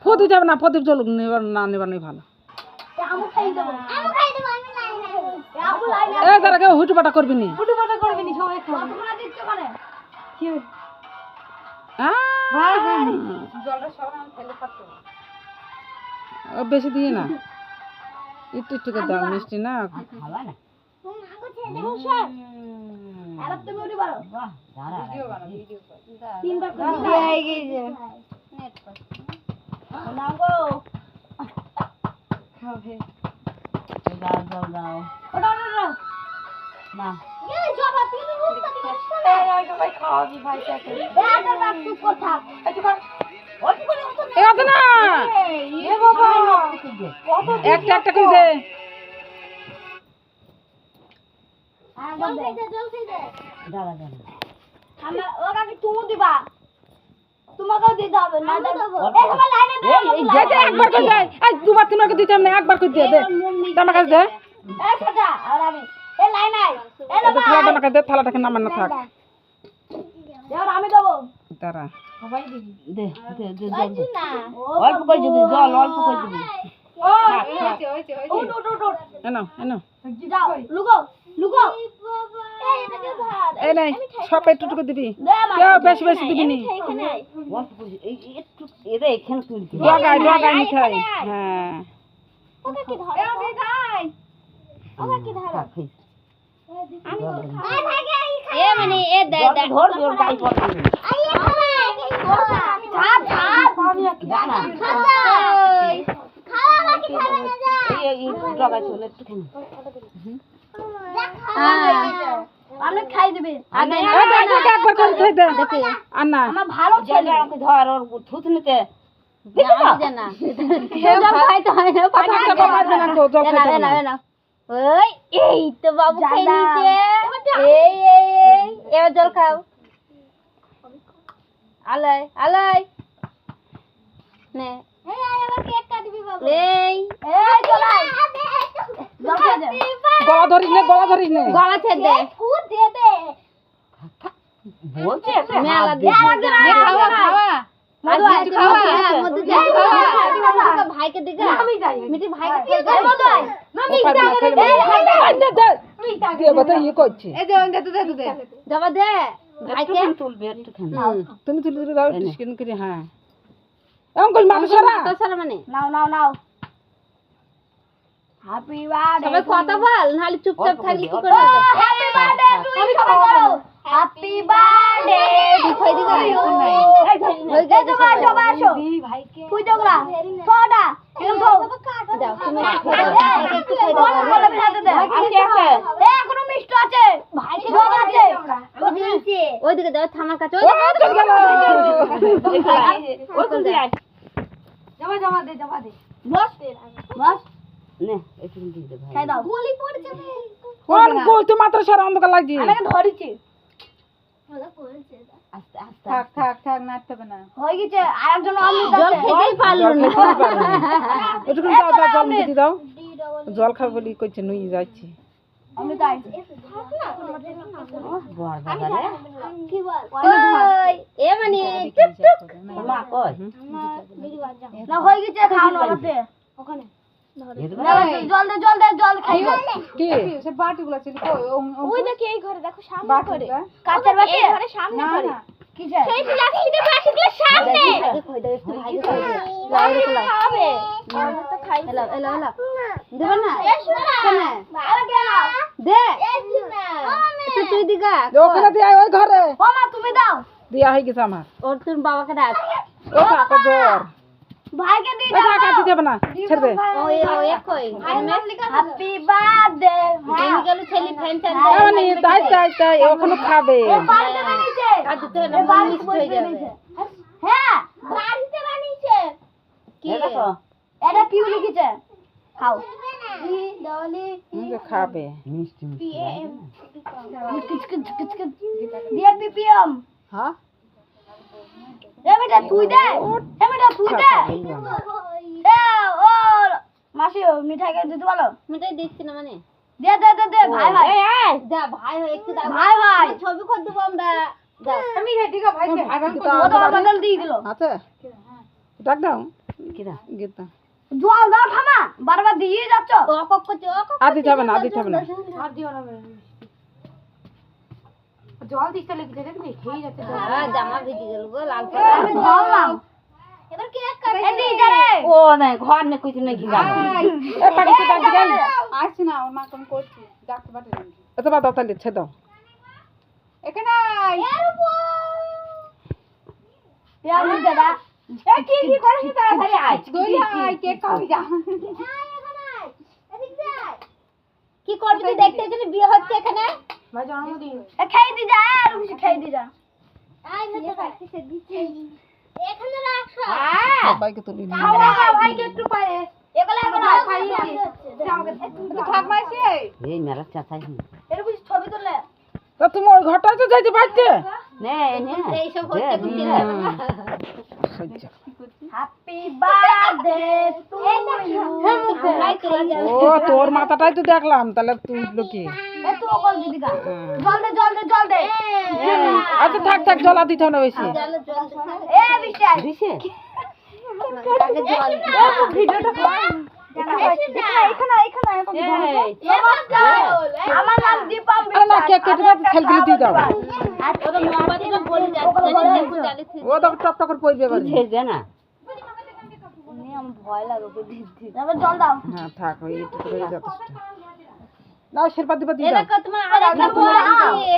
প্রদীপ যাবে না, প্রদীপ জ্বলুক, না নেবার নেই ভালো। তারা কেউ হুটুপাটা করবি নি, বেশি দিয়ে না, একটু একটু করে দাও, মিষ্টি না একটা একটা করে দে। দুবার তিনবার দিতে না, একবার করে দিয়ে দে, আমার কাছে দে, থালাটাকে নামান না থাক, দাঁড়া অল্প করে দিবি জল, অল্প করে দিবি। এই নাই সব একটু দিবি, কেউ বেশি বেশি দিবি নি, ডগায় ডগায় মিঠাই। হ্যাঁ অনেক খাই দিবে, একবার করে খাই দে, আর না আমার ভালো ছেলে আমাকে ধর ওর থুতনিতে ওই এই তো বাবু খেয়ে নিতে, এই এবার জল খাও, আলাই আলাই নে, এই আবার কেক কাটবি বাবু, এই চলাই জল খেয়ে দে, গলা ধরিস নে, গলা ধরিস নে, গলা ছেড়ে দে, ফুট দিয়ে দে বলছে মেলা দিয়ে খাওয়া খাওয়া ভাইকে দিকে মিটি ভাইকে জবা দে ভাইকে তুলবে একটুখানি, তুমি তুলে তুলে দাও স্ক্রিন করে। হ্যাঁ এমন কই মানুষ মানে নাও নাও নাও, হ্যাপি বার্থডে, সবাই কথা বল, নাহলে চুপচাপ থাকলে কি করবে, হ্যাপি বার্থডে তুমি সবাই করো, হ্যাপি বার্থডে কই দিগা এই তোমার সব আসো ভাইকে কই দগলা ফোড়া এরকম তো দাও, তুমি একটু খাই দাও, বলে হাতে দে, আছে আছে এ এখনো মিষ্টি আছে ভাইকে সব আছে ওদিকে ওইদিকে দাও, থামার কাছে ওই চল গেল ওই কোন দিকে জমা জমা দে জমা দে, বস বস নে একটু দিয়ে দে ভাই, খাই দাও, গলি পড়ছে কোন কই তো মাত্র সারা অন্ধকার লাগছে, আমাকে ধরিছি ওলা পড়ছে, আস্তে আস্তে থাক থাক থাক নাচতে হবে না, হয়ে গেছে, আরেকজন অমৃত জল খেতেই পারলো না, একটু দাও দাও, জল মিটি দাও, জল খাবে বলি কইছে নুই যাচ্ছে, অমৃত আইছে বড় বাবা রে কি বল ওই এ মানে চুপ চুপ মা কই না হয়ে গেছে, খাও না রাতে ওখানে জল দে জল দে জল খাই কি সে বাটিগুলো ছিল কই, ওই দেখি এই ঘরে দেখো সামনে করে কাঁচের বাটি এই ঘরে সামনে করে কিছে সেই প্লাস্টিকের বাটিগুলো সামনে দেখো দেখো ভাই লাউরে কোলা খাবে আমি তো খাই, এলা এলা এলা দেব না কেন ভালো কেন দে তো তুই দিগা ওখানে দিয়ে ওই ঘরে, ও মা তুমি দাও, দিয়া হয়ে গেছে আমার, ওর তোর বাবাকে ডাক, ও কাকা জোর ভাইকে দি দাও, কাকা দিতে হবে না, ছেড়ে দে, ওই ওই কই হ্যাপি বার্থডে দিন গেল ছেলে ফ্যান ফ্যান মানে তাই তাই তাই ওখানে খাবে, বাড়িতে বানিয়েছে আর দিতে না বাড়িতে হয়ে যাবে, হ্যাঁ বাড়িতে বানিয়েছে কি দেখো এটা কি লিখেছে খাও জি ডলি খাবে মিষ্টি মিষ্টি দিয়ে পিপিএম, হ্যাঁ এ বেটা তুই দে, এ বেটা তুই দে, এ ও মাসি মিঠাই কে দিতে বলো, মিঠাই দিচ্ছি না মানে দে দে দে দে ভাই ভাই এই যা ভাই ভাই একটু দাও ভাই ভাই ছবি করে দেব আমরা, যা আমি রেডি গো ভাই কে ভাই বদল দিয়ে দিল আচ্ছা ডাক দাও গীতা জল দাও ঠামা বারবার দিয়ে যাচ্ছ অকক করছো অকক আদি যাবে না আর দিও না জল দিতে লেগে দেখবি খেয়ে যাচ্ছে হ্যাঁ জামা ভিজে গেল গো লাল আমি ধরলাম এবার কেক কাটে এদি যারে ও না ঘর নে কইতে নাকি যাবো এ পাকিতে ডাক দিগাই আসছি না ওর মা কোন করছি ডাকতে পারে না এত বাদ দাও তাহলে ছে দাও এখানে এর উপর ইয়া মুখ দাদা এ কি করিস তাড়াতাড়ি আয় দই আয় কেক খাবি যা কি করবি তুই দেখতে জন্য বিয়ে হচ্ছে এখানে ভাই জন্মদিন খাই দি যা আর কিছু খাই দি যা আই না তো সে দিচ্ছে এখানে রাখছো বাইকে তুলি নি খাওয়া ভাই কে একটু পায়ে এগুলা এগুলা খাইছি তো থাক মাইছে এই মেলা চাচাই এর কিছু ছবি তুললে তা তুমি ওই ঘরটায় তো যাইতে পারতে নে নে এই সব হচ্ছে কুচি সহ্য হ্যাপি বার্থডে টু ইউ ও তোর মাথাটাই তো দেখলাম তাহলে তুই উঠলো কি এ তুই কল দিদি গা জল দে আচ্ছা থাক জলা দিতে হবে না বেশি এ বিশ্বাস দিছে আগে জল ভিডিওটা আমার নাম দীপম আরে না কেক কেটে দাও সেলফি দিয়ে দাও ওটা মোমবাতিটা বলে যাচ্ছে ও তো টপ টপ করে পড়বে বাড়ি ছেড়ে দে না আমার ভয় লাগে ওকে দিদি এবার জল দাও হ্যাঁ থাক ওই একটু করে যথেষ্ট নাও শেরপা দিবা দিয়ে এটা দাও তোমার আরেকটা বল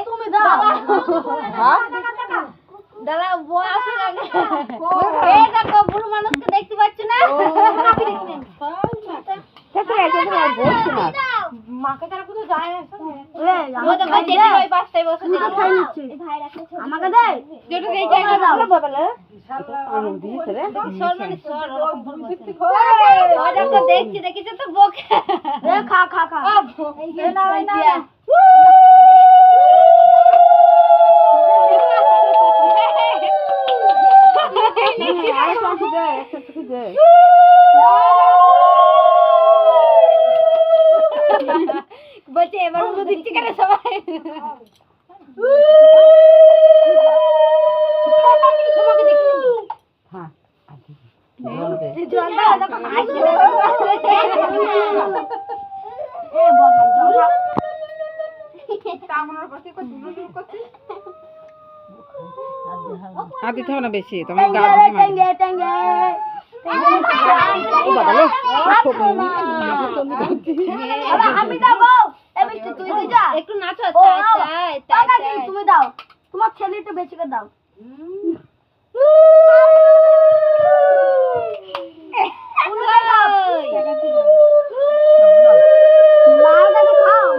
তুমি দাও হ্যাঁ দাদা বয় আসো আগে এই দেখো বুড়ো মানুষকে দেখতে পাচ্ছ না বলছি না মাকে তারা কোথাও যায় না ও তো ভাই দেখি ওই পাশটায় বসে দিদি খাই নিচ্ছে আমাকে দে যেটা এই জায়গা দাও আনন্দ দিয়েছে রে সর মানে সর ওই দেখো দেখছি দেখিছো তো বকে খা এই না বলছে এবার উড়ো দিচ্ছি কেন সবাই হ্যাঁ জল দাও দেখো আসছে এ বল জল দাও তামনার পাশে কত দূর করছিস আর দিতে হবে না বেশি তোমার গা ভাঙে মারবে। ও বাবা লো আমি যাবো এবিস্টি তুই দি যা একটু নাচো তাই তুমি দাও তোমার ছেলে একটু বেশি করে দাও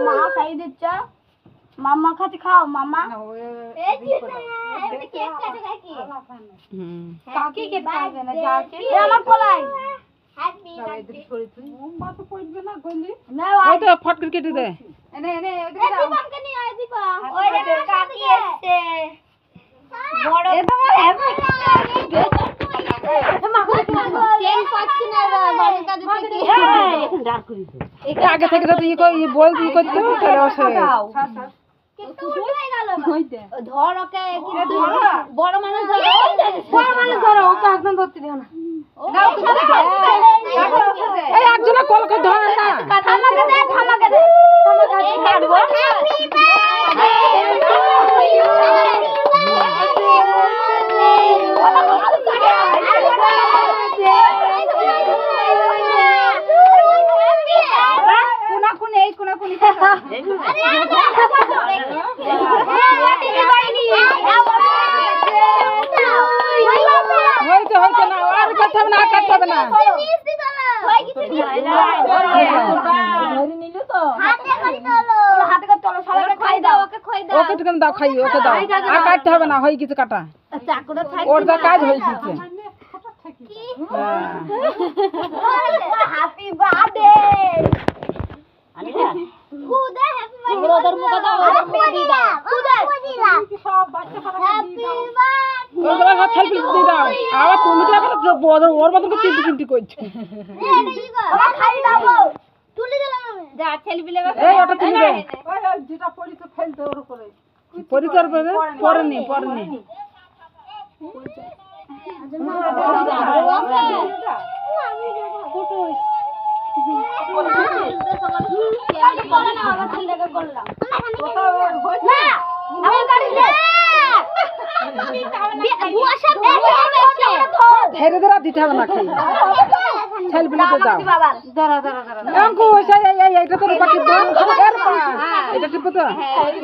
মা খাই দিচ্ছে মামা খাতে খাও মামা হুম কাকে কে খাবে না যাকে আমার কোলাই মাথা পড়বে না গলি ওই তো ফট করে কেটে দে এনে ওদিকে যাও ওই দেখো কাকি এসছে বড় এ তোমার চেন পাচ্ছি না বাড়ির কাছে থেকে এখন ডাক করিস আগে থেকে যদি বল করতে তাহলে অসুবিধা কিন্তু উল্টে গেল ধর ওকে বড় মানুষ ধরো ওকে একদম ধরতে দিও না এই একজনে কল করে ধরে না থামাকে দে কাটবো হইতে না আর কাটতে হবে না ওকে তুমি দাও খাই ওকে দাও আর কাটতে হবে না হয়ে গেছে কাটা ওর যা কাজ হয়ে গেছে হ্যাপি বার্থডে খুদা হ্যাপি বার্থডে ওদের মুখে দাও ওদের মুখে দি দাও খুদা সব বাচ্চা পাড়া হ্যাপি বার্থডে ওগুলা সব ছেলে দিয়ে দাও আবার তুমি তো আবার ওর মতন চিন্তি করছো খাই দাও তুলে দিলাম আমি যা ছেলে বিলে এই ওটা তুমি দে ওই যেটা পড়ি তো ফেলতে ওর উপরে পরিচয় পড়েনি করলাম না আমার গাড়ি রে বুয়া সব ধরে ধরে দিতে হবে না খেয়ে ছেলে বলে তো দাও বাবা অঙ্কু এটা তো বাকি দাও এটা টিপো তো